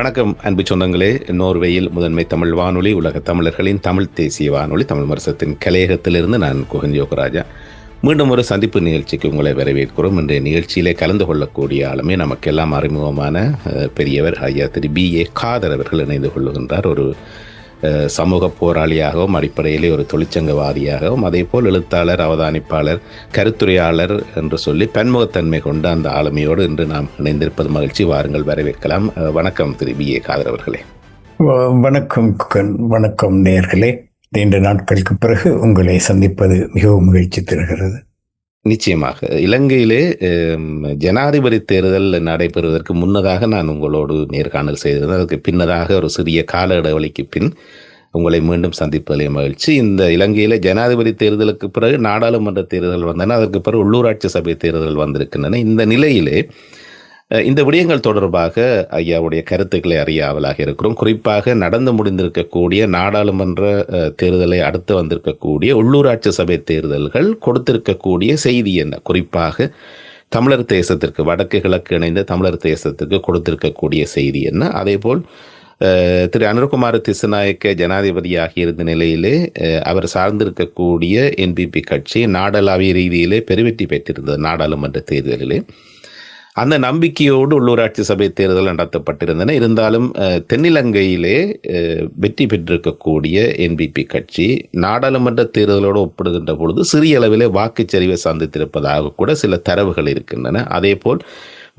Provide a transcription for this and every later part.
வணக்கம் அன்பு சொந்தங்களே. நோர்வேயில் முதன்மை தமிழ் வானொலி, உலக தமிழர்களின் தமிழ் தேசிய வானொலி, தமிழ் மரசத்தின் கலையகத்திலிருந்து நான் குகன் யோகராஜா மீண்டும் ஒரு சந்திப்பு நிகழ்ச்சிக்கு உங்களை வரவேற்கிறோம். இன்றைய நிகழ்ச்சியிலே கலந்து கொள்ளக்கூடிய ஆளுமே நமக்கெல்லாம் அறிமுகமான பெரியவர் ஐயா திரு B.A. காதர் அவர்கள் இணைந்து கொள்ளுகின்றார். ஒரு சமூக போராளியாகவும் அடிப்படையிலே ஒரு தொழிற்சங்கவாதியாகவும் அதேபோல் எழுத்தாளர், அவதானிப்பாளர், கருத்துரையாளர் என்று சொல்லி பன்முகத்தன்மை கொண்ட அந்த ஆளுமையோடு இன்று நாம் இணைந்திருப்பது மகிழ்ச்சி. வாருங்கள், வரவேற்கலாம். வணக்கம் திரு B.A. காதர் அவர்களே. வணக்கம். வணக்கம் நேயர்களே. நீண்ட நாட்களுக்கு பிறகு உங்களை சந்திப்பது மிகவும் மகிழ்ச்சி தருகிறது. நிச்சயமாக இலங்கையிலே ஜனாதிபதி தேர்தல் நடைபெறுவதற்கு முன்னதாக நான் உங்களோடு நேர்காணல் செய்திருந்தேன். அதற்கு பின்னதாக ஒரு சிறிய கால இடைவெளிக்கு பின் உங்களை மீண்டும் சந்திப்பதிலே மகிழ்ச்சி. இந்த இலங்கையிலே ஜனாதிபதி தேர்தலுக்கு பிறகு நாடாளுமன்ற தேர்தல் வந்தன, அதற்கு பிறகு உள்ளூராட்சி சபை தேர்தல் வந்திருக்கின்றன. இந்த நிலையிலே இந்த விடயங்கள் தொடர்பாக ஐயாவுடைய கருத்துக்களை அறிய ஆவலாக இருக்கிறோம். குறிப்பாக நடந்து முடிந்திருக்கக்கூடிய நாடாளுமன்ற தேர்தலை அடுத்து வந்திருக்கக்கூடிய உள்ளூராட்சி சபை தேர்தல்கள் கொடுத்திருக்கக்கூடிய செய்தி என்ன? குறிப்பாக தமிழர் தேசத்திற்கு, வடக்கு கிழக்கு இணைந்த தமிழர் தேசத்திற்கு கொடுத்திருக்கக்கூடிய செய்தி என்ன? அதேபோல் திரு அனுரகுமார திசுநாயக்க ஜனாதிபதியாக இருந்த நிலையிலே அவர் சார்ந்திருக்கக்கூடிய NPP கட்சி நாடளாவிய ரீதியிலே பெருவெற்றி பெற்றிருந்தது நாடாளுமன்ற தேர்தலிலே. அந்த நம்பிக்கையோடு உள்ளூராட்சி சபை தேர்தல் நடத்தப்பட்டிருந்தன. இருந்தாலும் தென்னிலங்கையிலே வெற்றி பெற்றிருக்கக்கூடிய NPP கட்சி நாடாளுமன்ற தேர்தலோடு ஒப்பிடுகின்ற பொழுது சிறிய அளவிலே வாக்குச்சரிவை சந்தித்திருப்பதாக கூட சில தரவுகள் இருக்கின்றன. அதேபோல்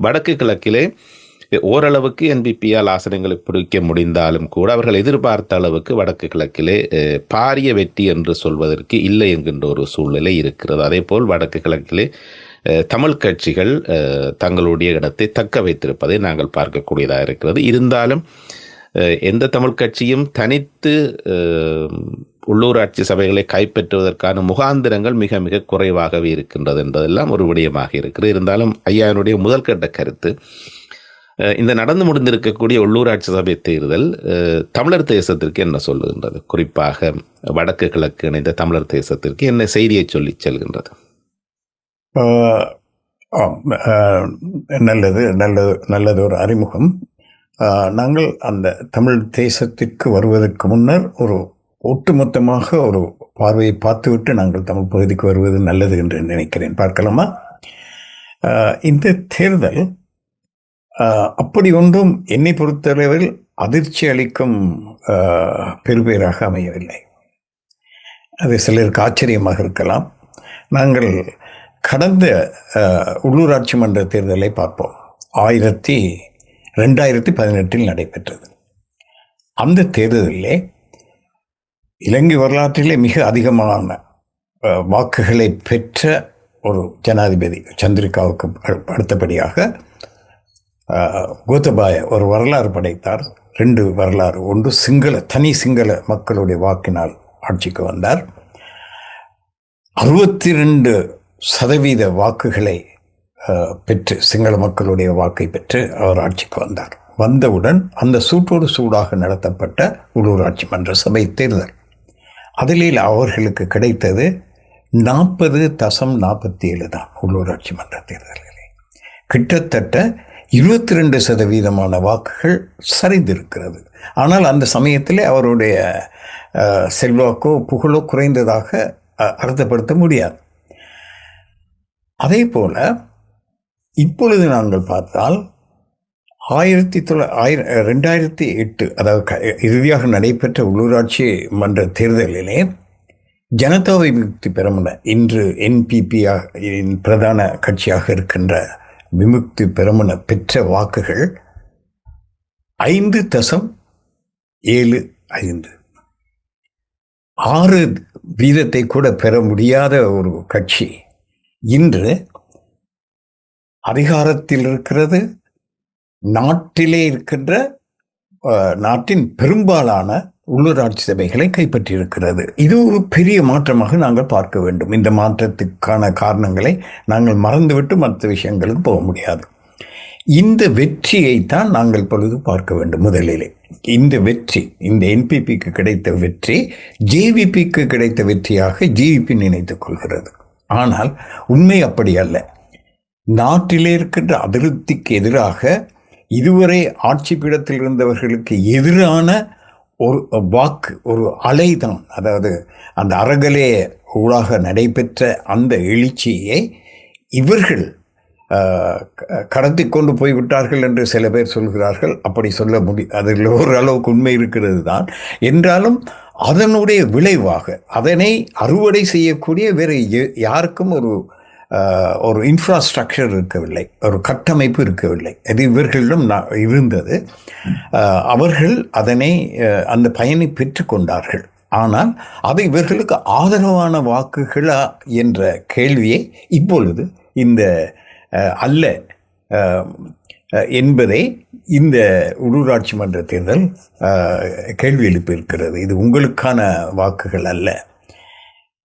வடக்கு கிழக்கிலே ஓரளவுக்கு NPP-யால் ஆசனங்களை பிடிக்க முடிந்தாலும் கூட அவர்கள் எதிர்பார்த்த அளவுக்கு வடக்கு கிழக்கிலே பாரிய வெற்றி என்று சொல்வதற்கு இல்லை என்கின்ற ஒரு சூழ்நிலை இருக்கிறது. அதேபோல் வடக்கு கிழக்கிலே தமிழ் கட்சிகள் தங்களுடைய இடத்தை தக்க வைத்திருப்பதை நாங்கள் பார்க்கக்கூடியதாக இருக்கிறது. இருந்தாலும் எந்த தமிழ் கட்சியும் தனித்து உள்ளூராட்சி சபைகளை கைப்பற்றுவதற்கான முகாந்திரங்கள் மிக மிக குறைவாகவே இருக்கின்றது என்பதெல்லாம் ஒரு விடயமாக இருக்கிறது. இருந்தாலும் ஐயாவினுடைய முதல் கட்ட கருத்து, இந்த நடந்து முடிந்திருக்கக்கூடிய உள்ளூராட்சி சபை தேர்தல் தமிழர் தேசத்திற்கு என்ன சொல்லுகின்றது? குறிப்பாக வடக்கு கிழக்கு இணைந்த தமிழர் தேசத்திற்கு என்ன செய்தியை சொல்லி செல்கின்றது? நல்லது ஒரு அறிமுகம். நாங்கள் அந்த தமிழ் தேசத்திற்கு வருவதற்கு முன்னர் ஒரு ஒட்டுமொத்தமாக ஒரு பார்வையை பார்த்துவிட்டு நாங்கள் தமிழ் பகுதிக்கு வருவது நல்லது என்று நினைக்கிறேன். பார்க்கலாமா? இந்த தேர்தல் அப்படி ஒன்றும் என்னை பொறுத்தளவில் அதிர்ச்சி அளிக்கும் பெருபேராக அமையவில்லை. அது சிலருக்கு ஆச்சரியமாக இருக்கலாம். நாங்கள் கடந்த உள்ளூராட்சி மன்ற தேர்தலை பார்ப்போம். 2018 நடைபெற்றது. அந்த தேர்தலிலே இலங்கை வரலாற்றிலே மிக அதிகமான வாக்குகளை பெற்ற ஒரு ஜனாதிபதி சந்திரிகாவுக்கு அடுத்தபடியாக கோத்தபாய ஒரு வரலாறு படைத்தார். 2 வரலாறு. ஒன்று தனி சிங்கள மக்களுடைய வாக்கினால் ஆட்சிக்கு வந்தார். 62% வாக்குகளை பெற்று, சிங்கள மக்களுடைய வாக்கை பெற்று அவர் ஆட்சிக்கு வந்தார். வந்தவுடன் அந்த சூட்டோடு சூடாக நடத்தப்பட்ட உள்ளூராட்சி மன்ற சபை தேர்தல், அதில் அவர்களுக்கு கிடைத்தது 40.47 தான். உள்ளூராட்சி மன்ற தேர்தல்களே கிட்டத்தட்ட 22% வாக்குகள் சரிந்திருக்கிறது. ஆனால் அந்த சமயத்தில் அவருடைய செல்வாக்கோ புகழோ குறைந்ததாக அர்த்தப்படுத்த முடியாது. அதே போல இப்பொழுது நாங்கள் பார்த்தால் 2008 அதாவது இறுதியாக நடைபெற்ற உள்ளூராட்சி மன்ற தேர்தலிலே ஜனதா விமுக்தி பெரமுன, இன்று NPP பிரதான கட்சியாக இருக்கின்ற விமுக்தி பெரமுன பெற்ற வாக்குகள் 5.75. 6% கூட பெற முடியாத ஒரு கட்சி இன்று அதிகாரத்தில் இருக்கிறது. நாட்டிலே இருக்கின்ற நாட்டின் பெரும்பாலான உள்ளூராட்சி சபைகளை கைப்பற்றியிருக்கிறது. இது ஒரு பெரிய மாற்றமாக நாங்கள் பார்க்க வேண்டும். இந்த மாற்றத்துக்கான காரணங்களை நாங்கள் மறந்துவிட்டு மற்ற விஷயங்களுக்கு போக முடியாது. இந்த வெற்றியைத்தான் நாங்கள் பொழுது பார்க்க வேண்டும். முதலிலே இந்த வெற்றி, இந்த NPPக்கு கிடைத்த வெற்றி JVPக்கு கிடைத்த வெற்றியாக JVP நினைத்துக் கொள்கிறது. ஆனால் உண்மை அப்படி அல்ல. நாட்டிலே இருக்கின்ற அதிருப்திக்கு எதிராக இதுவரை ஆட்சி பீடத்தில் இருந்தவர்களுக்கு எதிரான ஒரு வாக்கு, ஒரு அலைதான். அதாவது அந்த அறகலே ஊடாக நடைபெற்ற அந்த எழுச்சியை இவர்கள் கடத்தி கொண்டு போய்விட்டார்கள் என்று சில பேர் சொல்கிறார்கள். அப்படி சொல்ல அதில் ஓரளவுக்கு உண்மை இருக்கிறது தான். என்றாலும் அதனுடைய விளைவாக அதனை அறுவடை செய்யக்கூடிய வேறு யாருக்கும் ஒரு இன்ஃப்ராஸ்ட்ரக்சர் இருக்கவில்லை, ஒரு கட்டமைப்பு இருக்கவில்லை. அது இவர்களிடம் இருந்தது. அவர்கள் அதனை அந்த பயனை பெற்றுக்கொண்டார்கள். ஆனால் அது இவர்களுக்கு ஆதரவான வாக்குகளா என்ற கேள்வியை இப்பொழுது இந்த அல்ல என்பதை இந்த உள்ளூராட்சி மன்ற தேர்தல் கேள்வி எழுப்பியிருக்கிறது. இது உங்களுக்கான வாக்குகள் அல்ல.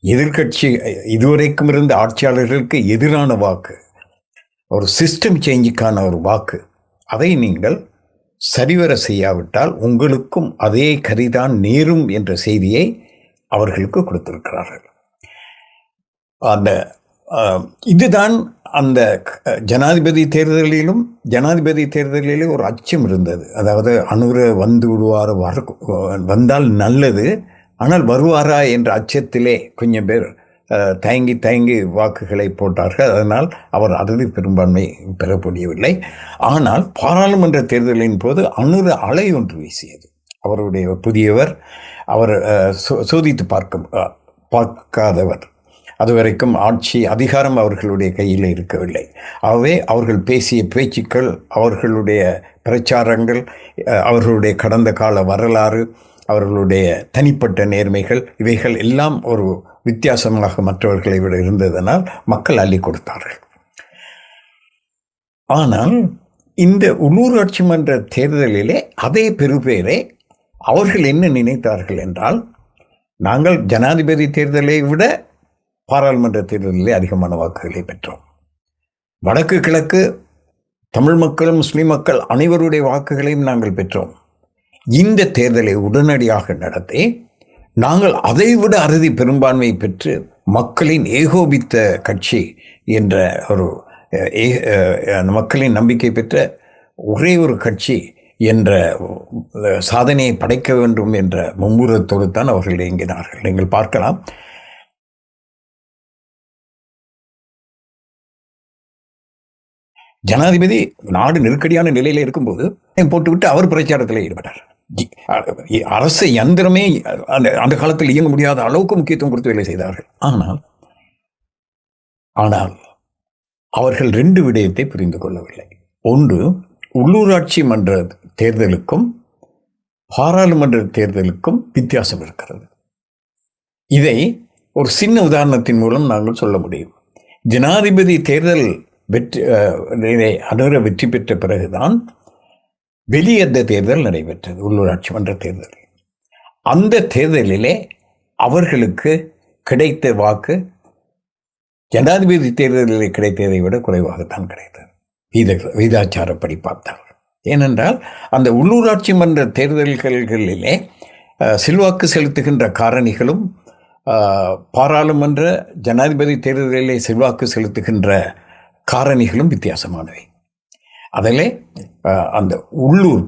எதிர்கட்சி இதுவரைக்கும் இருந்த ஆட்சியாளர்களுக்கு எதிரான வாக்கு, ஒரு சிஸ்டம் சேஞ்சுக்கான ஒரு வாக்கு. அதை நீங்கள் சரிவர செய்யாவிட்டால் உங்களுக்கும் அதே கதிதான் நேரும் என்ற செய்தியை அவர்களுக்கு கொடுத்திருக்கிறார்கள். இதுதான் அந்த ஜனாதிபதி தேர்தலிலே ஒரு அச்சம் இருந்தது. அதாவது அனுர வந்து விடுவார், வந்தால் நல்லது, ஆனால் வருவாரா என்ற அச்சத்திலே கொஞ்சம் பேர் தயங்கி வாக்குகளை போட்டார்கள். அதனால் அவர் அறுதி பெரும்பான்மை பெற முடியவில்லை. ஆனால் பாராளுமன்ற தேர்தலின் போது அனுர அலை ஒன்று வீசியது. அவருடைய புதியவர், அவர் சோதித்து பார்க்காதவர், அதுவரைக்கும் ஆட்சி அதிகாரம் அவர்களுடைய கையில் இருக்கவில்லை. ஆகவே அவர்கள் பேசிய பேச்சுக்கள், அவர்களுடைய பிரச்சாரங்கள், அவர்களுடைய கடந்த கால வரலாறு, அவர்களுடைய தனிப்பட்ட நேர்மைகள், இவைகள் எல்லாம் ஒரு வித்தியாசமாக மற்றவர்களை விட இருந்ததனால் மக்கள் அள்ளி கொடுத்தார்கள். ஆனால் இந்த உள்ளூராட்சி மன்ற தேர்தலிலே அதே பெருபேரை அவர்கள் என்ன நினைத்தார்கள் என்றால், நாங்கள் ஜனாதிபதி தேர்தலை விட பாராளுமன்ற தேர்தலிலே அதிகமான வாக்குகளை பெற்றோம். வடக்கு கிழக்கு தமிழ் மக்கள், முஸ்லிம் மக்கள் அனைவருடைய வாக்குகளையும் நாங்கள் பெற்றோம். இந்த தேர்தலை உடனடியாக நடத்தி நாங்கள் அதைவிட அறுதி பெரும்பான்மை பெற்று மக்களின் ஏகோபித்த கட்சி என்ற ஒரு மக்களின் நம்பிக்கை பெற்ற ஒரே ஒரு கட்சி என்ற சாதனையை படைக்க வேண்டும் என்ற மும்முரத்தோடு தான் அவர்கள் இயங்கினார்கள். நீங்கள் பார்க்கலாம், ஜனாதிபதி நாடு நெருக்கடியான நிலையில இருக்கும்போது போட்டுவிட்டு அவர் பிரச்சாரத்தில் ஈடுபட்டார். அரசு யந்திரமே அந்த காலத்தில் இயங்க முடியாத அளவுக்கு முக்கியத்துவம் கொடுத்து வேலை செய்தார்கள். ஆனால் அவர்கள் 2 விடயத்தை புரிந்து கொள்ளவில்லை. ஒன்று, உள்ளூராட்சி மன்ற தேர்தலுக்கும் பாராளுமன்ற தேர்தலுக்கும் வித்தியாசம் இருக்கிறது. இதை ஒரு சின்ன உதாரணத்தின் மூலம் நாங்கள் சொல்ல முடியும். ஜனாதிபதி தேர்தல் வெற்றி பெற்ற பிறகுதான் வெளியேற்ற தேர்தல் நடைபெற்றது, உள்ளூராட்சி மன்ற தேர்தல். அந்த தேர்தலிலே அவர்களுக்கு கிடைத்த வாக்கு ஜனாதிபதி தேர்தலில் கிடைத்ததை விட குறைவாகத்தான் கிடைத்தது, வீதாச்சாரப்படி பார்த்தால். ஏனென்றால் அந்த உள்ளூராட்சி மன்ற தேர்தல்களிலே செல்வாக்கு செலுத்துகின்ற காரணிகளும் பாராளுமன்ற ஜனாதிபதி தேர்தலிலே செல்வாக்கு செலுத்துகின்ற காரணிகளும் வித்தியாசமானவை. அதில் அந்த உள்ளூர்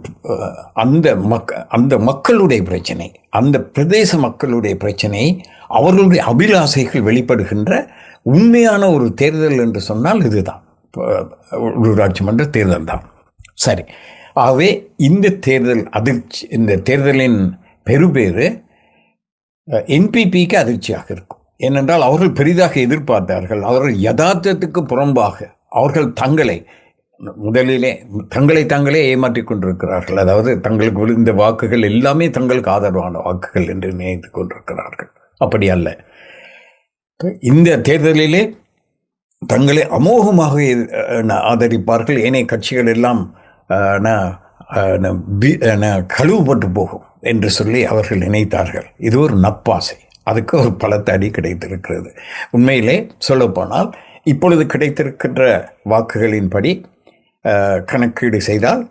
அந்த மக்களுடைய பிரச்சனை, அந்த பிரதேச மக்களுடைய பிரச்சனை, அவர்களுடைய அபிலாசைகள் வெளிப்படுகின்ற உண்மையான ஒரு தேர்தல் என்று சொன்னால் இதுதான் உள்ளூராட்சி மன்ற தேர்தல் தான். சரி, ஆகவே இந்த தேர்தல் அதிர்ச்சி, இந்த தேர்தலின் பெருபேறு என்பிபிக்கு அதிர்ச்சியாக இருக்கும். ஏனென்றால் அவர்கள் பெரிதாக எதிர்பார்த்தார்கள். அவர்கள் யதார்த்தத்துக்கு புறம்பாக அவர்கள் முதலிலே தாங்களே ஏமாற்றிக் கொண்டிருக்கிறார்கள். அதாவது தங்களுக்கு விழுந்த வாக்குகள் எல்லாமே தங்களுக்கு ஆதரவான வாக்குகள் என்று நினைத்துக் கொண்டிருக்கிறார்கள். அப்படி அல்ல. இந்த தேர்தலிலே தங்களை அமோகமாக ஆதரிப்பார்கள், ஏனைய கட்சிகள் எல்லாம் கழுவுப்பட்டு போகும் என்று சொல்லி அவர்கள் நினைத்தார்கள். இது ஒரு நப்பாசை. அதுக்கு ஒரு பலத்த அடி கிடைத்திருக்கிறது. உண்மையிலே சொல்லப்போனால் இப்பொழுது கிடைத்திருக்கின்ற வாக்குகளின்படி கணக்கீடு செய்தால்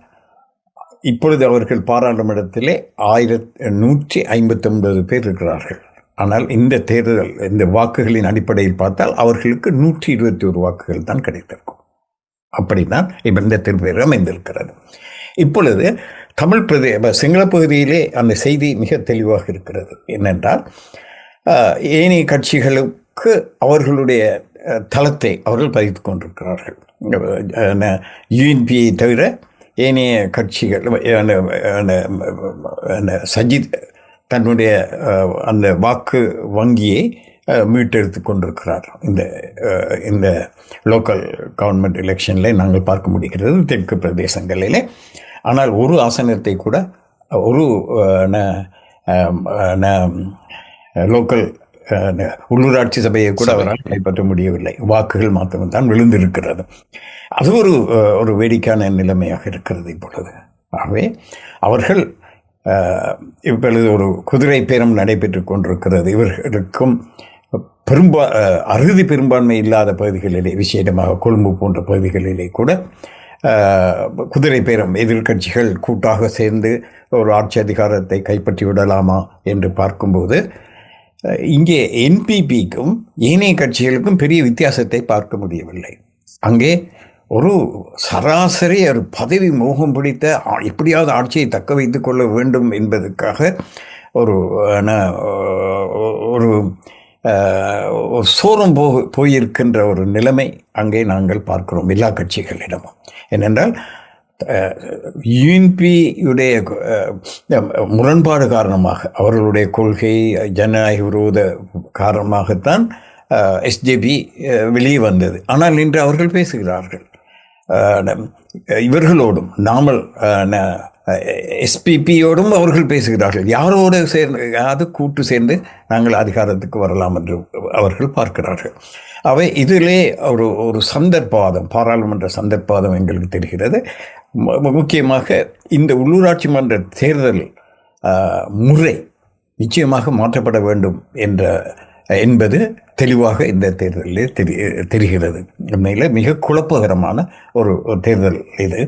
இப்பொழுது அவர்கள் பாராளுமன்றத்திலே 1159 பேர் இருக்கிறார்கள். ஆனால் இந்த வாக்குகளின் அடிப்படையில் பார்த்தால் அவர்களுக்கு 121 வாக்குகள் தான் கிடைத்திருக்கும். அப்படித்தான் இந்த தேர்தல் அமைந்திருக்கிறது. இப்பொழுது சிங்கள பகுதியிலே அந்த செய்தி மிக தெளிவாக இருக்கிறது. என்னென்றால் ஏனைய கட்சிகளுக்கு அவர்களுடைய தளத்தை அவர்கள் பதித்து கொண்டிருக்கிறார்கள். யூஎன்பியை தவிர ஏனைய கட்சிகள் சஜித் தன்னுடைய அந்த வாக்கு வங்கியை மீட்டெடுத்து கொண்டிருக்கிறார். இந்த லோக்கல் கவர்மெண்ட் எலெக்ஷனில் நாங்கள் பார்க்க முடிகிறது தெற்கு பிரதேசங்களிலே. ஆனால் ஒரு ஆசனத்தை கூட ஒரு லோக்கல் உள்ளூராட்சி சபையை கூட அவரால் கைப்பற்ற முடியவில்லை. வாக்குகள் மாத்திரம்தான் விழுந்திருக்கிறது. அது ஒரு வேடிக்கையான நிலைமையாக இருக்கிறது இப்பொழுது. ஆகவே அவர்கள் இப்பொழுது ஒரு குதிரை பேரம் நடைபெற்று கொண்டிருக்கிறது. இவர்களுக்கும் அறுதி பெரும்பான்மை இல்லாத பகுதிகளிலே, விசேடமாக கொழும்பு போன்ற பகுதிகளிலே கூட குதிரை பேரம், எதிர்கட்சிகள் கூட்டாக சேர்ந்து ஒரு ஆட்சி அதிகாரத்தை கைப்பற்றி விடலாமா என்று பார்க்கும்போது இங்கே என்பிபிக்கும் ஏனைய கட்சிகளுக்கும் பெரிய வித்தியாசத்தை பார்க்க முடியவில்லை. அங்கே ஒரு சராசரி ஒரு பதவி மோகம் பிடித்த எப்படியாவது ஆட்சியை தக்க வைத்துக் கொள்ள வேண்டும் என்பதற்காக ஒரு சோரம் போயிருக்கின்ற ஒரு நிலைமை அங்கே நாங்கள் பார்க்கிறோம் எல்லா கட்சிகளிடமும். ஏனென்றால் யூஎன்பியுடைய முரண்பாடு காரணமாக, அவர்களுடைய கொள்கை ஜனநாயக விரோத காரணமாகத்தான் எஸ்ஜேபி வெளியே வந்தது. ஆனால் இன்று அவர்கள் பேசுகிறார்கள். இவர்களோடும் நாமல் எஸ்பிபியோடும் அவர்கள் பேசுகிறார்கள். யாரோடு சேர்ந்து கூட்டு சேர்ந்து நாங்கள் அதிகாரத்துக்கு வரலாம் என்று அவர்கள் பார்க்கிறார்கள். அவை இதிலே ஒரு சந்தர்ப்பவாதம், பாராளுமன்ற சந்தர்ப்பவாதம் எங்களுக்கு தெரிகிறது. முக்கியமாக இந்த உள்ளூராட்சி மன்ற தேர்தல் முறை நிச்சயமாக மாற்றப்பட வேண்டும் என்பது தெளிவாக இந்த தேர்தலில் தெரிகிறது. உண்மையில் மிக குழப்பகரமான ஒரு தேர்தல் இது.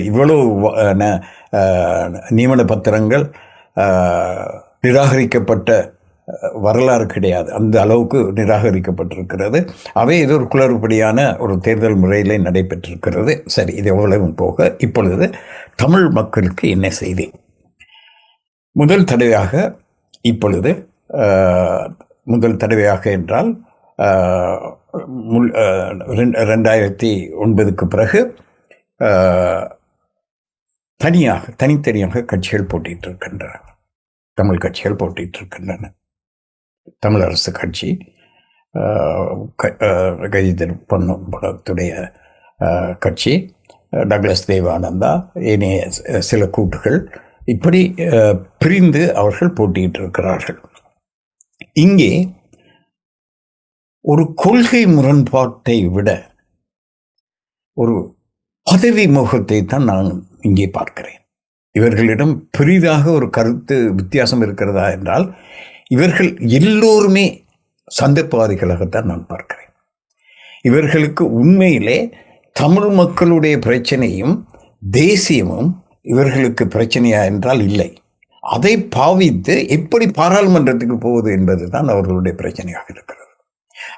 இவ்வளவு நியமன பத்திரங்கள் நிராகரிக்கப்பட்ட வரலாறு கிடையாது. அந்த அளவுக்கு நிராகரிக்கப்பட்டிருக்கிறது. அவை இது ஒரு குளறுபடியான ஒரு தேர்தல் முறையிலே நடைபெற்றிருக்கிறது. சரி, இது எவ்வளவும் போக இப்பொழுது தமிழ் மக்களுக்கு என்ன செய்தி? முதல் தடவையாக என்றால் 2009 பிறகு தனித்தனியாக கட்சிகள் போட்டிட்டு இருக்கின்றன. தமிழ் கட்சிகள் போட்டிட்டு இருக்கின்றன. தமிழரசு கட்சி, கைதர் பொன்னுடைய கட்சி, டக்ளஸ் தேவானந்தா, ஏனைய சில கூட்டுகள், இப்படி பிரிந்து அவர்கள் போட்டியிட்டு இருக்கிறார்கள். இங்கே ஒரு கொள்கை முரண்பாட்டை விட ஒரு பதவி மோகத்தை தான் நான் இங்கே பார்க்கிறேன். இவர்களிடம் பெரிதாக ஒரு கருத்து வித்தியாசம் இருக்கிறதா என்றால் இவர்கள் எல்லோருமே சந்தர்ப்பவாதிகளாகத்தான் நான் பார்க்கிறேன். இவர்களுக்கு உண்மையிலே தமிழ் மக்களுடைய பிரச்சனையும் தேசியமும் இவர்களுக்கு பிரச்சனையா என்றால் இல்லை. அதை பாவித்து எப்படி பாராளுமன்றத்துக்கு போவது என்பது தான் அவர்களுடைய பிரச்சனையாக இருக்கிறது.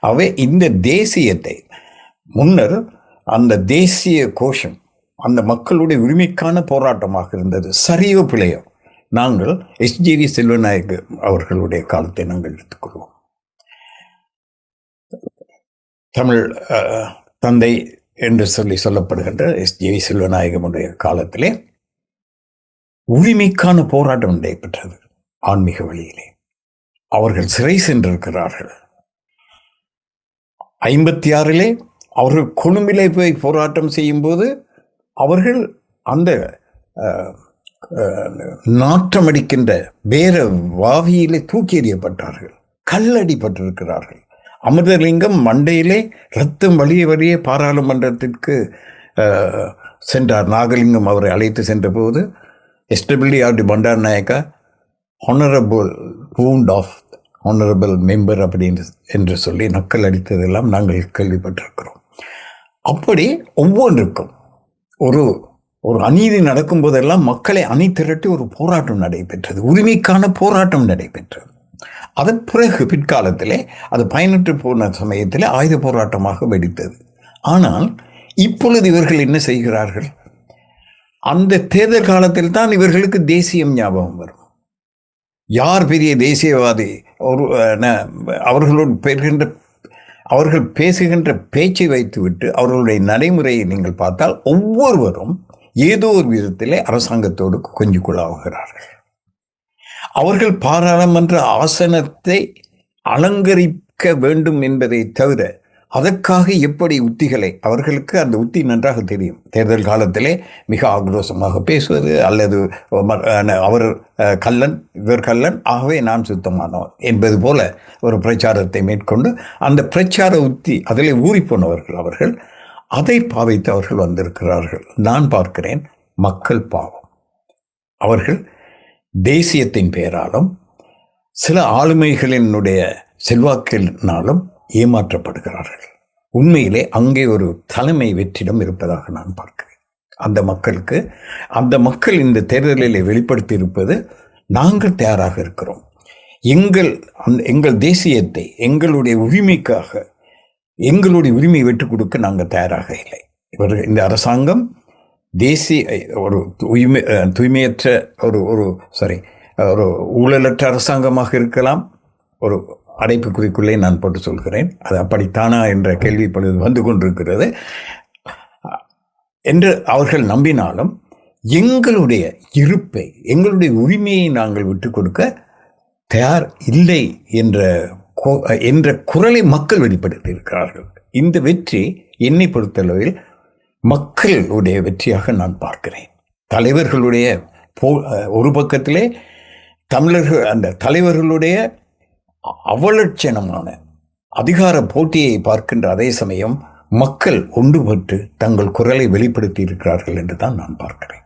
அவை இந்த தேசியத்தை முன்னர் அந்த தேசிய கோஷம் அந்த மக்களுடைய உரிமைக்கான போராட்டமாக இருந்தது. சரியோ பிழையோ, நாங்கள் எஸ்ஜேவி செல்வநாயக அவர்களுடைய காலத்தை நாங்கள் எடுத்துக்கொள்வோம். தமிழ் தந்தை என்று சொல்லப்படுகின்ற எஸ்ஜேவி செல்வநாயகமுடைய காலத்திலே உரிமைக்கான போராட்டம் நடைபெற்றது. ஆன்மீக வழியிலே அவர்கள் சிறை சென்றிருக்கிறார்கள். 56 அவர்கள் கொழும்பிலே போய் போராட்டம் செய்யும் போது அவர்கள் அந்த நாற்றமடிக்கின்ற வேற வாவியிலே தூக்கி எறியப்பட்டார்கள், கல்லடிப்பட்டிருக்கிறார்கள். அமிர்தலிங்கம் மண்டையிலே ரத்தம் வழிய பாராளுமன்றத்திற்கு சென்றார். நாகலிங்கம் அவரை அழைத்து சென்ற போது S W R D Bandaranaike honourable wound of honourable member அப்படின்னு என்று சொல்லி நக்கல் அடித்ததெல்லாம் நாங்கள் கேள்விப்பட்டிருக்கிறோம். அப்படி ஒவ்வொன்றுக்கும் ஒரு அநீதி நடக்கும் போதெல்லாம் மக்களை அணி திரட்டி ஒரு போராட்டம் நடைபெற்றது, உரிமைக்கான போராட்டம் நடைபெற்றது. அதன் பிறகு பிற்காலத்திலே அது பயனற்று போன சமயத்தில் ஆயுத போராட்டமாக வெடித்தது. ஆனால் இப்பொழுது இவர்கள் என்ன செய்கிறார்கள்? அந்த தேர்தல் காலத்தில் தான் இவர்களுக்கு தேசியம் ஞாபகம் வரும். யார் பெரிய தேசியவாதி அவர்கள் பேசுகின்ற பேச்சை வைத்துவிட்டு அவர்களுடைய நடைமுறையை நீங்கள் பார்த்தால் ஒவ்வொருவரும் ஏதோ ஒரு விதத்திலே அரசாங்கத்தோடு கொஞ்சிக்குள்ளாகிறார்கள். அவர்கள் பாராளுமன்ற ஆசனத்தை அலங்கரிக்க வேண்டும் என்பதை தவிர அதற்காக எப்படி உத்திகளை, அவர்களுக்கு அந்த உத்தி நன்றாக தெரியும். தேர்தல் காலத்திலே மிக ஆக்ரோஷமாக பேசுவது, அல்லது அவர் கள்ளன், இவர் கள்ளன், ஆகவே நான் சுத்தமானவர் என்பது போல ஒரு பிரச்சாரத்தை மேற்கொண்டு அந்த பிரச்சார உத்தி அதிலே ஊறிப்போனவர்கள் அவர்கள். அதை பாவித்து அவர்கள் வந்திருக்கிறார்கள். நான் பார்க்கிறேன், மக்கள் பாவம். அவர்கள் தேசியத்தின் பெயராலும் சில ஆளுமைகளினுடைய செல்வாக்கினாலும் ஏமாற்றப்படுகிறார்கள். உண்மையிலே அங்கே ஒரு தலைமை வெற்றிடம் இருப்பதாக நான் பார்க்கிறேன். அந்த மக்கள் இந்த தேர்தலில் வெளிப்படுத்தி இருப்பது, நாங்கள் தயாராக இருக்கிறோம், எங்கள் தேசியத்தை, எங்களுடைய உரிமைக்காக, எங்களுடைய உரிமையை விட்டுக் கொடுக்க நாங்கள் தயாராக இல்லை. இந்த அரசாங்கம் ஒரு தூய்மையற்ற ஒரு ஊழலற்ற அரசாங்கமாக இருக்கலாம். ஒரு அடைப்புக்குறிக்குள்ளே நான் போட்டு சொல்கிறேன், அது அப்படித்தானா என்ற கேள்வி இப்பொழுது வந்து கொண்டிருக்கிறது என்று அவர்கள் நம்பினாலும், எங்களுடைய இருப்பை, எங்களுடைய உரிமையை நாங்கள் விட்டுக் கொடுக்க தயார் இல்லை என்ற குரலை மக்கள் வெளிப்படுத்தி இருக்கிறார்கள். இந்த வெற்றி என்னை பொறுத்தளவில் மக்களுடைய வெற்றியாக நான் பார்க்கிறேன். தலைவர்களுடைய ஒரு பக்கத்திலே அந்த தலைவர்களுடைய அவலட்சணமான அதிகார போட்டியை பார்க்கின்ற அதே சமயம் மக்கள் ஒன்றுபட்டு தங்கள் குரலை வெளிப்படுத்தி இருக்கிறார்கள் என்று தான் நான் பார்க்கிறேன்.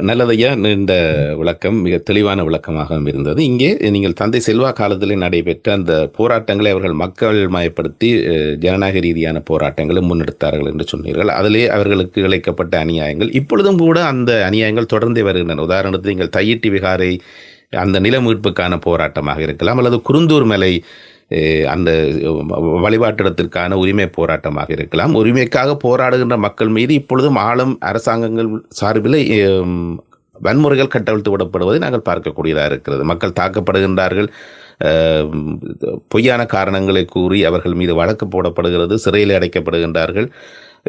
நல்லதையா, இந்த விளக்கம் மிக தெளிவான விளக்கமாக இருந்தது. இங்கே நீங்கள் தந்தை செல்வா காலத்தில் நடைபெற்ற அந்த போராட்டங்களை அவர்கள் மக்கள் மயப்படுத்தி ஜனநாயக ரீதியான போராட்டங்களை முன்னெடுத்தார்கள் என்று சொன்னீர்கள். அதிலே அவர்களுக்கு இழைக்கப்பட்ட அநியாயங்கள் இப்பொழுதும் கூட அந்த அநியாயங்கள் தொடர்ந்தே வருகின்றன. உதாரணத்துக்கு நீங்கள் தையிட்டி விகாரை அந்த நில மீட்புக்கான போராட்டமாக இருக்கலாம், அல்லது குருந்தூர் மலை அந்த வழிபாட்டிடத்திற்கான உரிமை போராட்டமாக இருக்கலாம். உரிமைக்காக போராடுகின்ற மக்கள் மீது இப்பொழுதும் ஆளும் அரசாங்கங்கள் சார்பில் வன்முறைகள் கட்டவிழ்த்து விடப்படுவதை நாங்கள் பார்க்கக்கூடியதாக இருக்கிறது. மக்கள் தாக்கப்படுகின்றார்கள், பொய்யான காரணங்களை கூறி அவர்கள் மீது வழக்கு போடப்படுகிறது, சிறையில் அடைக்கப்படுகின்றார்கள்.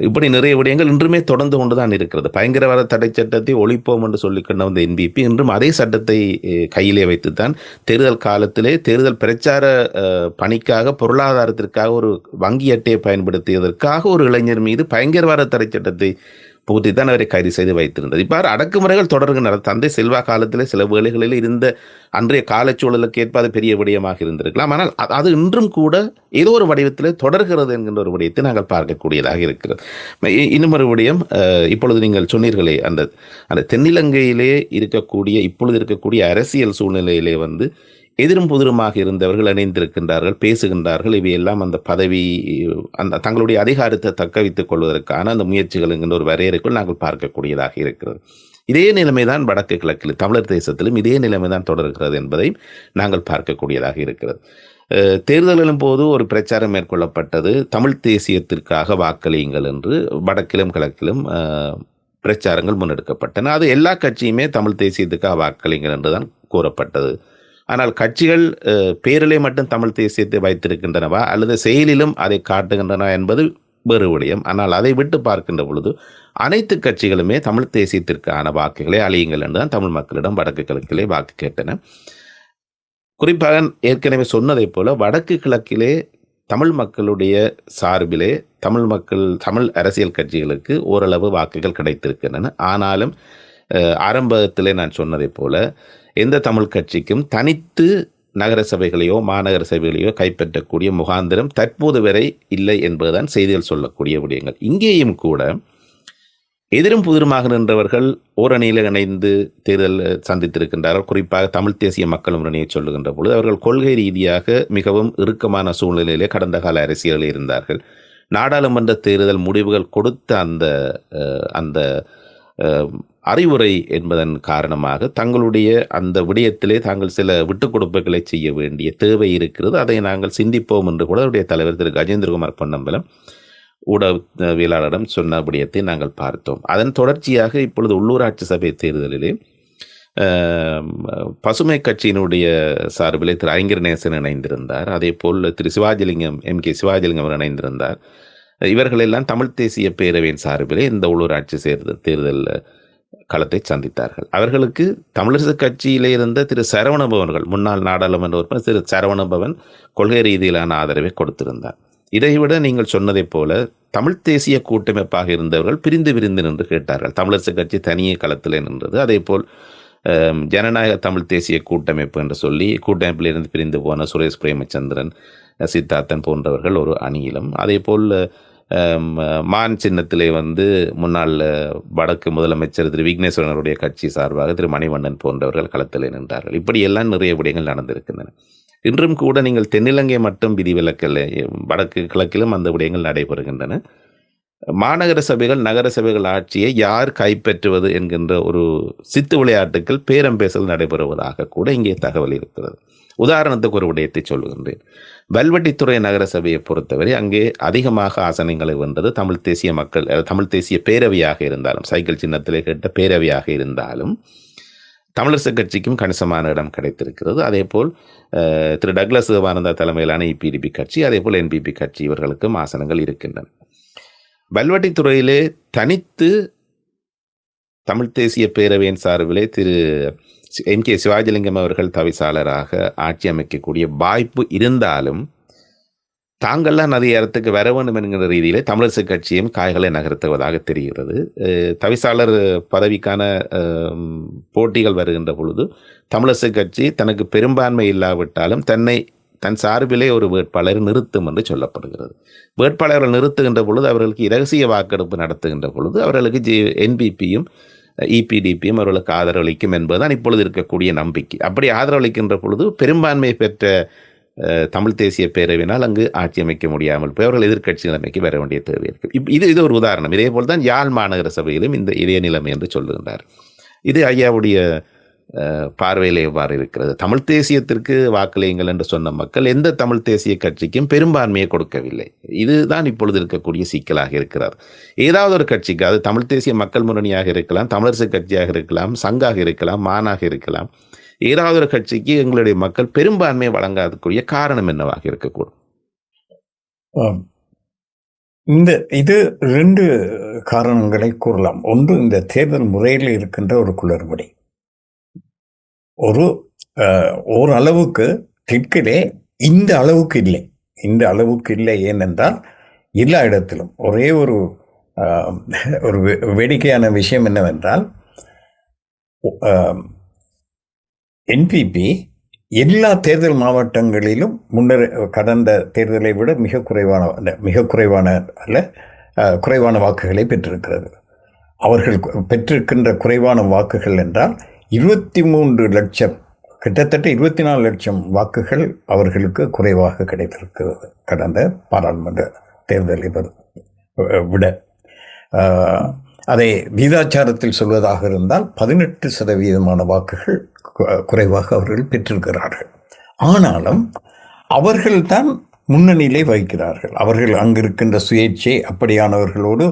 இப்படி நிறைய விடயங்கள் இன்றுமே தொடர்ந்து கொண்டுதான் இருக்கிறது. பயங்கரவாத தடை சட்டத்தை ஒழிப்போம் என்று சொல்லிக்கொண்ட வந்த என்பிபி இன்றும் அதே சட்டத்தை கையிலே வைத்துத்தான் தேர்தல் காலத்திலே தேர்தல் பிரச்சார பணிக்காக, பொருளாதாரத்திற்காக ஒரு வங்கி அட்டையை பயன்படுத்தியதற்காக ஒரு இளைஞர் மீது பயங்கரவாத தடை சட்டத்தை புகுத்தி தான் அவரை கைது செய்து வைத்திருந்தது. இவ்வாறு அடக்குமுறைகள் தொடர்கின்றன. தந்தை செல்வா காலத்தில் சில வேளைகளில் இருந்த அன்றைய காலச்சூழலுக்கு ஏற்ப அது பெரிய விடயமாக இருந்திருக்கலாம். ஆனால் அது இன்றும் கூட ஏதோ ஒரு வடிவத்தில் தொடர்கிறது என்கின்ற ஒரு விடயத்தை நாங்கள் பார்க்கக்கூடியதாக இருக்கிறது. இன்னும் ஒரு விடயம், இப்பொழுது நீங்கள் சொன்னீர்களே, அந்த தென்னிலங்கையிலே இப்பொழுது இருக்கக்கூடிய அரசியல் சூழ்நிலையிலே எதிரும் புதிருமாக இருந்தவர்கள் இணைந்திருக்கின்றார்கள், பேசுகின்றார்கள். இவையெல்லாம் அந்த பதவி, அந்த தங்களுடைய அதிகாரத்தை தக்க வைத்துக் கொள்வதற்கான அந்த முயற்சிகள் என்கின்ற ஒரு வரையறைக்குள் நாங்கள் பார்க்கக்கூடியதாக இருக்கிறது. இதே நிலைமைதான் வடக்கு கிழக்கில், தமிழர் தேசத்திலும் இதே நிலைமைதான் தொடர்கிறது என்பதை நாங்கள் பார்க்கக்கூடியதாக இருக்கிறது. தேர்தலின் போது ஒரு பிரச்சாரம் மேற்கொள்ளப்பட்டது, தமிழ் தேசியத்திற்காக வாக்களியுங்கள் என்று வடக்கிலும் கிழக்கிலும் பிரச்சாரங்கள் முன்னெடுக்கப்பட்டன. அது எல்லா கட்சியுமே தமிழ் தேசியத்துக்காக வாக்களியுங்கள் என்றுதான் கூறப்பட்டது. ஆனால் கட்சிகள் பேரிலே மட்டும் தமிழ் தேசியத்தை வைத்திருக்கின்றனவா அல்லது செயலிலும் அதை காட்டுகின்றன என்பது வேறு விடயம். ஆனால் அதை விட்டு பார்க்கின்ற பொழுது அனைத்து கட்சிகளுமே தமிழ் தேசியத்திற்கான வாக்குகளை அழியுங்கள் என்றுதான் தமிழ் மக்களிடம் வடக்கு கிழக்கிலே வாக்கு கேட்டன. குறிப்பாக ஏற்கனவே சொன்னதைப் போல வடக்கு கிழக்கிலே தமிழ் மக்களுடைய சார்பிலே தமிழ் அரசியல் கட்சிகளுக்கு ஓரளவு வாக்குகள் கிடைத்திருக்கின்றன. ஆனாலும் ஆரம்பத்திலே நான் சொன்னதைப் போல எந்த தமிழ் கட்சிக்கும் தனித்து நகர சபைகளையோ மாநகர சபைகளையோ கைப்பற்றக்கூடிய முகாந்திரம் தற்போது வரை இல்லை என்பதுதான் செய்திகள் சொல்லக்கூடிய விடயங்கள். இங்கேயும் கூட எதிரும் புதிருமாக நின்றவர்கள் ஓரணியில் இணைந்து தேர்தல் சந்தித்திருக்கின்றார்கள். குறிப்பாக தமிழ் தேசிய மக்கள் முன்னணியை சொல்லுகின்ற பொழுது அவர்கள் கொள்கை ரீதியாக மிகவும் இறுக்கமான சூழ்நிலையிலே கடந்த கால அரசியலில் இருந்தார்கள். நாடாளுமன்ற தேர்தல் முடிவுகள் கொடுத்த அந்த அறிவுரை என்பதன் காரணமாக தங்களுடைய அந்த விடயத்திலே தாங்கள் சில விட்டுக் கொடுப்புகளை செய்ய வேண்டிய தேவை இருக்கிறது. அதை நாங்கள் சிந்திப்போம் என்று கூட அவருடைய தலைவர் திரு கஜேந்திரகுமார் பொன்னம்பலம் ஊடகவியலாளரிடம் சொன்ன விடயத்தை நாங்கள் பார்த்தோம். அதன் தொடர்ச்சியாக இப்பொழுது உள்ளூராட்சி சபை தேர்தலிலே பசுமை கட்சியினுடைய சார்பிலே திரு ஐங்கரநேசன் இணைந்திருந்தார். அதே போல் திரு சிவாஜிலிங்கம் MK சிவாஜிலிங்கம் அவர் இணைந்திருந்தார். இவர்களெல்லாம் தமிழ் தேசிய பேரவையின் சார்பிலே இந்த உள்ளூராட்சி தேர்தல் களத்தை சந்தித்தார்கள். அவர்களுக்கு தமிழரசு கட்சியிலே இருந்த திரு சரவணபவன் அவர்கள், முன்னாள் நாடாளுமன்ற உறுப்பினர் திரு சரவணபவன் கொள்கை ரீதியிலான ஆதரவை கொடுத்திருந்தார். இதைவிட நீங்கள் சொன்னதைப் போல தமிழ் தேசிய கூட்டமைப்பாக இருந்தவர்கள் பிரிந்து நின்று கேட்டார்கள். தமிழரசு கட்சி தனியே களத்தில் நின்றது. அதே போல் ஜனநாயக தமிழ் தேசிய கூட்டமைப்பு என்று சொல்லி கூட்டமைப்பிலிருந்து பிரிந்து போன சுரேஷ் பிரேமச்சந்திரன், சித்தார்த்தன் போன்றவர்கள் ஒரு அணியிலும், அதே போல் மான் சின்னத்திலே முன்னாள் வடக்கு முதலமைச்சர் திரு விக்னேஸ்வரனுடைய கட்சி சார்பாக திரு மணிவண்ணன் போன்றவர்கள் களத்தில் நின்றார்கள். இப்படியெல்லாம் நிறைய விடயங்கள் நடந்திருக்கின்றன. இன்றும் கூட நீங்கள் தென்னிலங்கை மட்டும் விதிவிலக்கல்ல, வடக்கு கிழக்கிலும் அந்த விடயங்கள் நடைபெறுகின்றன. மாநகர சபைகள் நகர சபைகள் ஆட்சியை யார் கைப்பற்றுவது என்கின்ற ஒரு சித்து விளையாட்டுகள் பேரம் பேசல் நடைபெறுவதாக கூட இங்கே தகவல் இருக்கிறது. உதாரணத்துக்கு ஒரு விடயத்தை சொல்லுகின்றேன். வல்வெட்டித்துறை நகர சபையை பொறுத்தவரை அங்கே அதிகமாக ஆசனங்களை வென்றது தமிழ் தேசிய மக்கள், தமிழ் தேசிய பேரவையாக இருந்தாலும், சைக்கிள் சின்னத்திலே கேட்ட பேரவையாக இருந்தாலும் தமிழரசு கட்சிக்கும் கணிசமான இடம் கிடைத்திருக்கிறது. அதே போல் திரு டக்ளஸ் சிவானந்தா தலைமையிலான EPDP கட்சி, அதே போல் NPP கட்சி, இவர்களுக்கும் ஆசனங்கள் இருக்கின்றன. வல்வெட்டித்துறையிலே தனித்து தமிழ் தேசிய பேரவையின் சார்பிலே திரு MK சிவாஜிலிங்கம் அவர்கள் தவிசாளராக ஆட்சி அமைக்கக்கூடிய வாய்ப்பு இருந்தாலும் தாங்கள்லாம் அதிகாரத்துக்கு வர வேண்டும் என்கிற ரீதியிலே தமிழரசு கட்சியும் காய்களை நகர்த்துவதாக தெரிகிறது. தவிசாளர் பதவிக்கான போட்டிகள் வருகின்ற பொழுது தமிழரசு கட்சி தனக்கு பெரும்பான்மை இல்லாவிட்டாலும் தன் சார்பிலே ஒரு வேட்பாளரை நிறுத்தும் என்று சொல்லப்படுகிறது. வேட்பாளர்கள் நிறுத்துகின்ற பொழுது அவர்களுக்கு இரகசிய வாக்கெடுப்பு நடத்துகின்ற பொழுது அவர்களுக்கு NPPயும் EPDPயும் அவர்களுக்கு ஆதரவளிக்கும் என்பதுதான் இப்பொழுது இருக்கக்கூடிய நம்பிக்கை. அப்படி ஆதரவளிக்கின்ற பொழுது பெரும்பான்மை பெற்ற தமிழ் தேசிய பேரவையினால் அங்கு ஆட்சி அமைக்க முடியாமல் போய் அவர்கள் எதிர்க்கட்சி நிலைமைக்கு வர வேண்டிய தேவை இருக்கு. இது ஒரு உதாரணம். இதே போல் தான் யாழ் மாநகர சபையிலும் இதே நிலைமை என்று சொல்லுகின்றார். இது ஐயாவுடைய பார்வையில் எவ்வாறு இருக்கிறது? தமிழ் தேசியத்திற்கு வாக்களியுங்கள் என்று சொன்ன மக்கள் எந்த தமிழ் தேசிய கட்சிக்கும் பெரும்பான்மையை கொடுக்கவில்லை. இதுதான் இப்பொழுது இருக்கக்கூடிய சிக்கலாக இருக்கிறார். ஏதாவது ஒரு கட்சிக்கு, அது தமிழ் தேசிய மக்கள் முன்னணியாக இருக்கலாம், தமிழரசு கட்சியாக இருக்கலாம், சங்காக இருக்கலாம், மானாக இருக்கலாம், ஏதாவது ஒரு கட்சிக்கு எங்களுடைய மக்கள் பெரும்பான்மையை வழங்காதக்கூடிய காரணம் என்னவாக இருக்கக்கூடும்? இது 2 காரணங்களை கூறலாம். ஒன்று, இந்த தேர்தல் முறையில் இருக்கின்ற ஒரு குளறுபடி. ஓரளவுக்கு தெற்கிலே இந்த அளவுக்கு இல்லை. ஏனென்றால் எல்லா இடத்திலும் ஒரே ஒரு வேடிக்கையான விஷயம் என்னவென்றால், NPP எல்லா தேர்தல் மாவட்டங்களிலும் கடந்த தேர்தலை விட குறைவான வாக்குகளை பெற்றிருக்கிறது. அவர்கள் பெற்றிருக்கின்ற குறைவான வாக்குகள் என்றால் 23 லட்சம், கிட்டத்தட்ட 24 லட்சம் வாக்குகள் அவர்களுக்கு குறைவாக கிடைத்திருக்கிறது கடந்த பாராளுமன்ற தேர்தலை விட. அதை வீதாச்சாரத்தில் சொல்வதாக இருந்தால் 18% வாக்குகள் குறைவாக அவர்கள் பெற்றிருக்கிறார்கள். ஆனாலும் அவர்கள்தான் முன்னணியிலே வகிக்கிறார்கள். அவர்கள் அங்கிருக்கின்ற சுயேட்சை அப்படியானவர்களோடு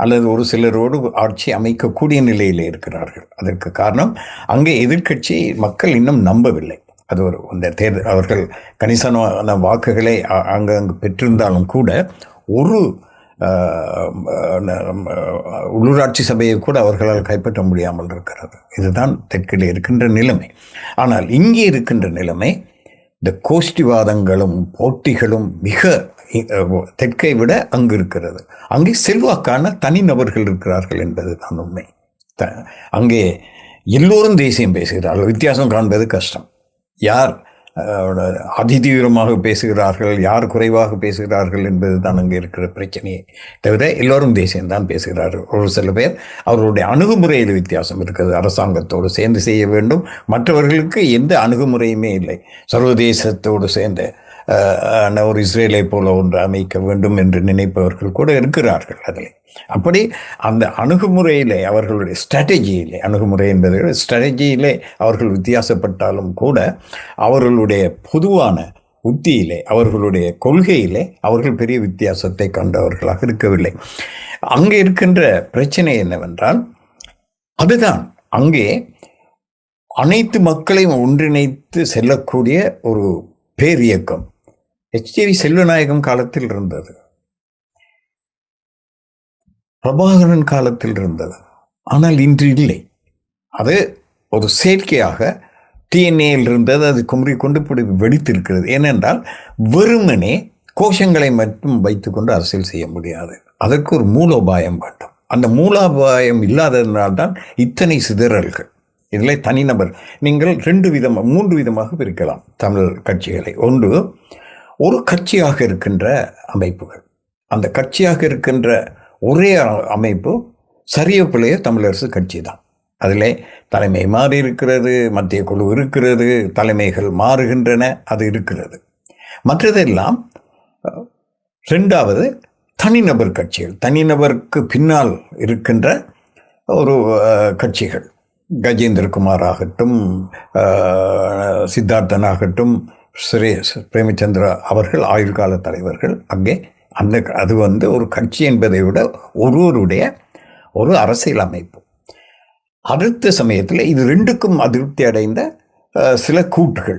அல்லது ஒரு சிலரோடு ஆட்சி அமைக்கக்கூடிய நிலையில் இருக்கிறார்கள். அதற்கு காரணம், அங்கே எதிர்க்கட்சி மக்கள் இன்னும் நம்பவில்லை. அது இந்த தேர்தல் அவர்கள் கணிசமான வாக்குகளை அங்கு பெற்றிருந்தாலும் கூட ஒரு உள்ளூராட்சி சபையை கூட அவர்களால் கைப்பற்ற முடியாமல் இருக்கிறது. இதுதான் தெற்கில் இருக்கின்ற நிலைமை. ஆனால் இங்கே இருக்கின்ற நிலைமை, இந்த கோஷ்டிவாதங்களும் போட்டிகளும் மிக தெற்கை விட அங்கு இருக்கிறது. அங்கே செல்வாக்கான தனிநபர்கள் இருக்கிறார்கள் என்பது தான் உண்மை. அங்கே எல்லோரும் தேசியம் பேசுகிறார்கள். வித்தியாசம் காண்பது கஷ்டம். யார் அதிதீவிரமாக பேசுகிறார்கள், யார் குறைவாக பேசுகிறார்கள் என்பது தான் அங்கே இருக்கிற பிரச்சனையே தவிர எல்லோரும் தேசியம்தான் பேசுகிறார்கள். ஒரு சில பேர் அவர்களுடைய அணுகுமுறையில் வித்தியாசம் இருக்கிறது. அரசாங்கத்தோடு சேர்ந்து செய்ய வேண்டும், மற்றவர்களுக்கு எந்த அணுகுமுறையுமே இல்லை. சர்வதேசத்தோடு சேர்ந்து ஒரு இஸ்ரேலை போல ஒன்று அமைக்க வேண்டும் என்று நினைப்பவர்கள் கூட இருக்கிறார்கள். அதில் அப்படி அந்த அணுகுமுறையிலே, அவர்களுடைய ஸ்ட்ராட்டஜியிலே, அணுகுமுறை என்பதை ஸ்ட்ராட்டஜியிலே அவர்கள் வித்தியாசப்பட்டாலும் கூட அவர்களுடைய பொதுவான உத்தியிலே, அவர்களுடைய கொள்கையிலே அவர்கள் பெரிய வித்தியாசத்தை கண்டவர்களாக இருக்கவில்லை. அங்கே இருக்கின்ற பிரச்சனை என்னவென்றால், அதுதான் அங்கே அனைத்து மக்களையும் ஒன்றிணைத்து செல்லக்கூடிய ஒரு பேரியக்கம் HJV செல்வநாயகம் காலத்தில் இருந்தது, பிரபாகரன் காலத்தில் இருந்தது. ஆனால் இன்று இல்லை. அது ஒரு செயற்கையாக டிஎன்ஏயில் இருந்தது, அது குமரி கொண்டு வெடித்திருக்கிறது. ஏனென்றால் வெறுமனே கோஷங்களை மட்டும் வைத்துக்கொண்டு அரசியல் செய்ய முடியாது. அதற்கு ஒரு மூலோபாயம் வேண்டும். அந்த மூலோபாயம் இல்லாததினால்தான் இத்தனை சிதறல்கள். இதில் தனிநபர் நீங்கள் 3 விதமாக பிரிக்கலாம் தமிழ் கட்சிகளை. ஒன்று, ஒரு கட்சியாக இருக்கின்ற அமைப்புகள். அந்த கட்சியாக இருக்கின்ற ஒரே அமைப்பு சரியோ பிள்ளையோ தமிழரசு கட்சி தான். அதில் தலைமை மாறி இருக்கிறது, மத்திய குழு இருக்கிறது, தலைமைகள் மாறுகின்றன, அது இருக்கிறது. மற்றதெல்லாம் ரெண்டாவது தனிநபர் கட்சிகள், தனிநபருக்கு பின்னால் இருக்கின்ற ஒரு கட்சிகள். கஜேந்திரகுமார் ஆகட்டும், சித்தார்த்தன் ஆகட்டும், பிரேமச்சந்திரா அவர்கள் ஆயுள்கால தலைவர்கள். அங்கே அது ஒரு கட்சி என்பதை விட ஒருவருடைய ஒரு அரசியல் அமைப்பு. அடுத்த சமயத்தில் இது ரெண்டுக்கும் அதிருப்தி அடைந்த சில கூட்டுகள்,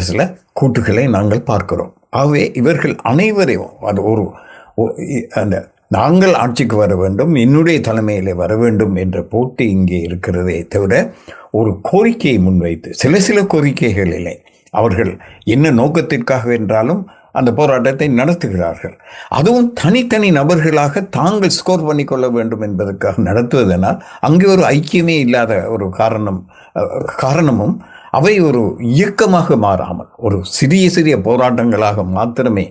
சில கூட்டுகளை நாங்கள் பார்க்கிறோம். ஆகவே இவர்கள் அனைவரையும் அது அந்த நாங்கள் ஆட்சிக்கு வர வேண்டும், என்னுடைய தலைமையில் வர வேண்டும் என்ற போட்டி இங்கே இருக்கிறதே தவிர ஒரு கோரிக்கையை முன்வைத்து சில கோரிக்கைகளிலே அவர்கள் என்ன நோக்கத்திற்காக என்றாலும் அந்த போராட்டத்தை நடத்துகிறார்கள். அதுவும் தனித்தனி நபர்களாக தாங்கள் ஸ்கோர் பண்ணிக்கொள்ள வேண்டும் என்பதற்காக நடத்துவதனால் அங்கே ஒரு ஐக்கியமே இல்லாத ஒரு காரணமும் அவை ஒரு இயக்கமாக மாறாமல் ஒரு சிறிய போராட்டங்களாக மாத்திரமே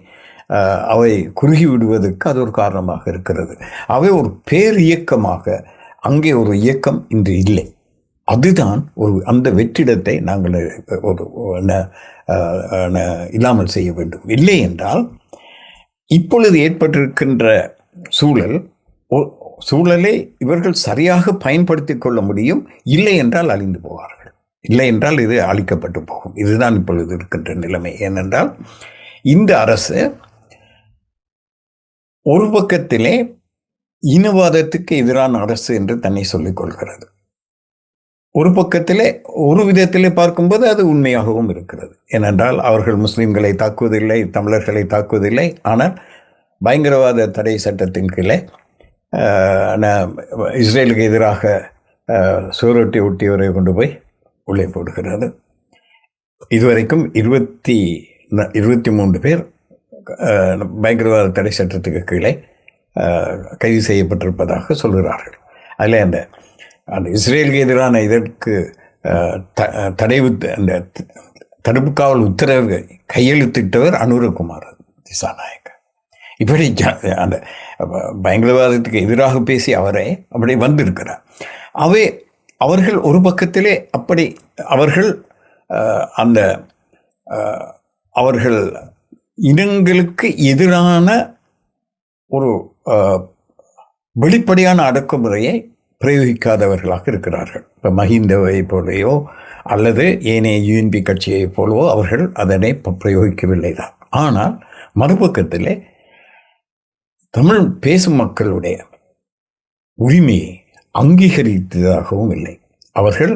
அவை குறுகி விடுவதற்கு அது ஒரு காரணமாக இருக்கிறது. அவை ஒரு பேர் இயக்கமாக அங்கே ஒரு இயக்கம் இன்று இல்லை. அதுதான் அந்த வெற்றிடத்தை நாங்கள் இல்லாமல் செய்ய வேண்டும். இல்லை என்றால் இப்பொழுது ஏற்பட்டிருக்கின்ற சூழலை இவர்கள் சரியாக பயன்படுத்தி கொள்ள முடியும். இல்லை என்றால் அழிந்து போவார்கள். இல்லை என்றால் இது அழிக்கப்பட்டு போகும். இதுதான் இப்பொழுது இருக்கின்ற நிலைமை. ஏனென்றால் இந்த அரசு ஒரு பக்கத்திலே இனவாதத்துக்கு எதிரான அரசு என்று தன்னை சொல்லிக் கொள்கிறது. ஒரு பக்கத்திலே ஒரு விதத்திலே பார்க்கும்போது அது உண்மையாகவும் இருக்கிறது. ஏனென்றால் அவர்கள் முஸ்லிம்களை தாக்குவதில்லை, தமிழர்களை தாக்குவதில்லை. ஆனால் பயங்கரவாத தடை சட்டத்தின் கீழே இஸ்ரேலுக்கு எதிராக சுவரொட்டி ஒட்டியவரை கொண்டு போய் உள்ளே போடுகிறது. இதுவரைக்கும் 23 பேர் பயங்கரவாத தடை சட்டத்துக்கு கீழே கைது செய்யப்பட்டிருப்பதாக சொல்கிறார்கள். அதில் அந்த இஸ்ரேலுக்கு எதிரான இதற்கு அந்த தடுப்பு காவல் உத்தரவு கையெழுத்திட்டவர் அனுரகுமார் திசாநாயக்க. இப்படி அந்த பயங்கரவாதத்துக்கு எதிராக பேசி அவரே அப்படி வந்திருக்கிறார். அவர்கள் ஒரு பக்கத்திலே அப்படி அவர்கள் இனங்களுக்கு எதிரான ஒரு வெளிப்படையான அடக்குமுறையை பிரயோகிக்காதவர்களாக இருக்கிறார்கள். இப்போ மஹிந்தவை போலையோ அல்லது ஏனைய UNP கட்சியை போலவோ அவர்கள் அதனை பிரயோகிக்கவில்லை தான். ஆனால் மறுபக்கத்திலே தமிழ் பேசும் மக்களுடைய உரிமையை அங்கீகரித்ததாகவும் இல்லை. அவர்கள்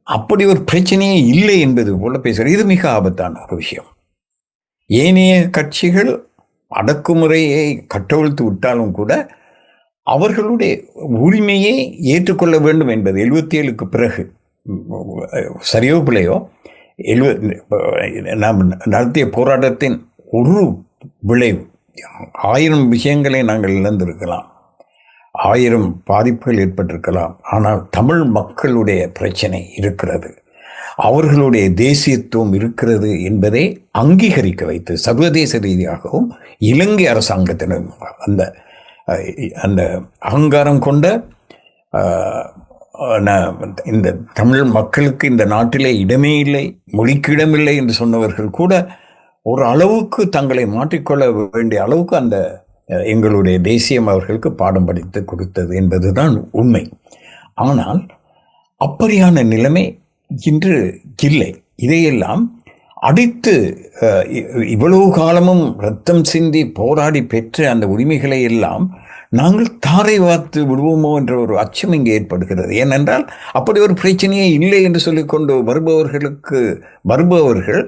அப்படி ஒரு பிரச்சனையே இல்லை என்பது போல பேசுகிறார். இது மிக ஆபத்தான ஒரு விஷயம். ஏனைய கட்சிகள் அடக்குமுறையை கட்டவிழ்த்து விட்டாலும் கூட அவர்களுடைய உரிமையை ஏற்றுக்கொள்ள வேண்டும் என்பது 77க்கு பிறகு சரியோ பிள்ளையோ நாம் நடத்திய போராட்டத்தின் ஒரு விளைவு. 1000 விஷயங்களை நாங்கள் இழந்திருக்கலாம், 1000 பாதிப்புகள் ஏற்பட்டிருக்கலாம். ஆனால் தமிழ் மக்களுடைய பிரச்சனை இருக்கிறது, அவர்களுடைய தேசியத்துவம் இருக்கிறது என்பதை அங்கீகரிக்க வைத்து சர்வதேச ரீதியாகவும் இலங்கை அரசாங்கத்தினர் அந்த அகங்காரம் கொண்ட இந்த தமிழ் மக்களுக்கு இந்த நாட்டிலே இடமே இல்லை, மொழிக்கு இடமில்லை என்று சொன்னவர்கள் கூட ஒரு அளவுக்கு தங்களை மாற்றிக்கொள்ள வேண்டிய அளவுக்கு அந்த எங்களுடைய தேசியம் அவர்களுக்கு பாடம் படித்து கொடுத்தது என்பதுதான் உண்மை. ஆனால் அப்படியான நிலைமை இன்று இல்லை. இதையெல்லாம் அடித்து இவ்வளவு காலமும் ரத்தம் சிந்தி போராடி பெற்ற அந்த உரிமைகளை எல்லாம் நாங்கள் தாரை வார்த்து விடுவோமோ என்ற ஒரு அச்சம் இங்கே ஏற்படுகிறது. ஏனென்றால் அப்படி ஒரு பிரச்சனையே இல்லை என்று சொல்லிக்கொண்டு வருபவர்கள்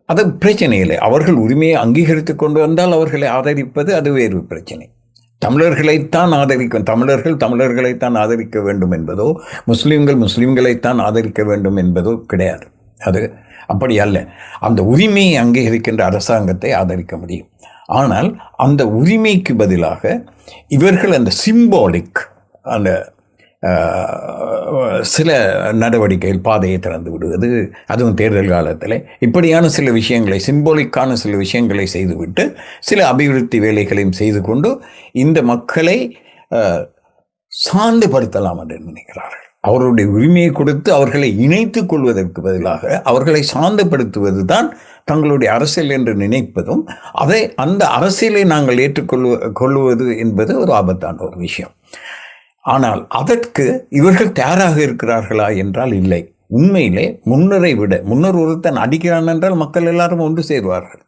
அது பிரச்சனை இல்லை. அவர்கள் உரிமையை அங்கீகரித்து கொண்டு வந்தால் அவர்களை ஆதரிப்பது அது வேறு பிரச்சனை. தமிழர்களைத்தான் தமிழர்களைத்தான் ஆதரிக்க வேண்டும் என்பதோ, முஸ்லிம்களைத்தான் ஆதரிக்க வேண்டும் என்பதோ கிடையாது. அது அப்படி அல்ல. அந்த உரிமையை அங்கீகரிக்கின்ற அரசாங்கத்தை ஆதரிக்க முடியும். ஆனால் அந்த உரிமைக்கு பதிலாக இவர்கள் அந்த சிம்பாலிக் அந்த சில நடவடிக்கைகள், பாதையை திறந்து விடுவது, அதுவும் தேர்தல் காலத்தில் இப்படியான சில விஷயங்களை, சிம்பாலிக்கான சில விஷயங்களை செய்துவிட்டு சில அபிவிருத்தி வேலைகளையும் செய்து கொண்டு இந்த மக்களை சார்ந்துபடுத்தலாம் என்று நினைக்கிறார்கள். அவர்களுடைய உரிமையை கொடுத்து அவர்களை இணைத்துக் கொள்வதற்கு பதிலாக அவர்களை சார்ந்தப்படுத்துவது தான் தங்களுடைய அரசியல் என்று நினைப்பதும், அந்த அரசியலை நாங்கள் ஏற்றுக்கொள்வது என்பது ஒரு ஆபத்தான ஒரு விஷயம். ஆனால் அதற்கு இவர்கள் தயாராக இருக்கிறார்களா என்றால் இல்லை. உண்மையிலே முன்னர் ஒருத்தன் அடிக்கிறான் என்றால் மக்கள் எல்லாரும் ஒன்று சேருவார்கள்.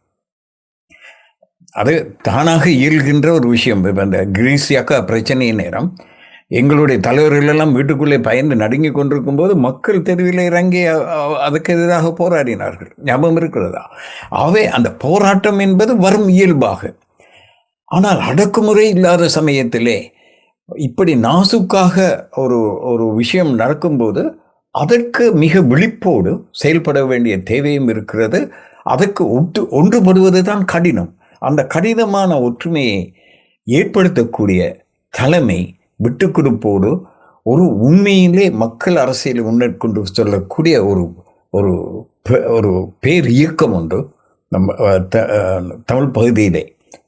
அது தானாக இயல்கின்ற ஒரு விஷயம். அந்த கிரீசியாக்கா பிரச்சனை நேரம் எங்களுடைய தலைவர்கள் எல்லாம் வீட்டுக்குள்ளே பயந்து நடுங்கி கொண்டிருக்கும் போது மக்கள் தெருவில் இறங்கி அதுக்கு எதிராக போராடினார்கள். ஞாபகம் இருக்கிறதா? ஆகவே அந்த போராட்டம் என்பது வரும் இயல்பாக. ஆனால் அடக்குமுறை இல்லாத சமயத்திலே இப்படி நாசுக்காக ஒரு விஷயம் நடக்கும்போது அதற்கு மிக விழிப்போடு செயல்பட வேண்டிய தேவையும் இருக்கிறது. அதற்கு ஒன்றுபடுவது தான் கடினம். அந்த கடினமான ஒற்றுமையை ஏற்படுத்தக்கூடிய தலைமை விட்டுக்கொடுப்போடு ஒரு உண்மையிலே மக்கள் அரசியலை முன்னெடுக்கொண்டு சொல்லக்கூடிய ஒரு பேர் இயக்கம் ஒன்று நம்ம தமிழ் பகுதியிலே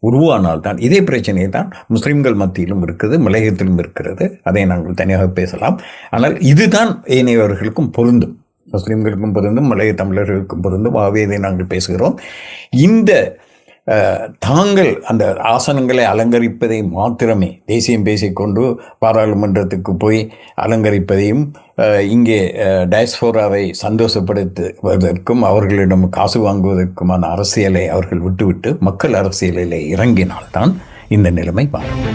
உருவானால்தான், இதே பிரச்சனையை தான் முஸ்லிம்கள் மத்தியிலும் இருக்குது, மலையகத்திலும் இருக்கிறது. அதை நாங்கள் தனியாக பேசலாம். ஆனால் இதுதான் ஏனையவர்களுக்கும் பொருந்தும், முஸ்லிம்களுக்கும் பொருந்தும், மலைய தமிழர்களுக்கும் பொருந்தும். ஆகவே இதை நாங்கள் பேசுகிறோம். இந்த தாங்கள் அந்த ஆசனங்களை அலங்கரிப்பதை மாத்திரமே தேசியம் பேசிக்கொண்டு பாராளுமன்றத்துக்கு போய் அலங்கரிப்பதையும் இங்கே டயஸ்போராவை சந்தோஷப்படுத்துவதற்கும் அவர்களிடம் காசு வாங்குவதற்குமான அரசியலை அவர்கள் விட்டுவிட்டு மக்கள் அரசியலில் இறங்கினால்தான் இந்த நிலைமை மாறும்.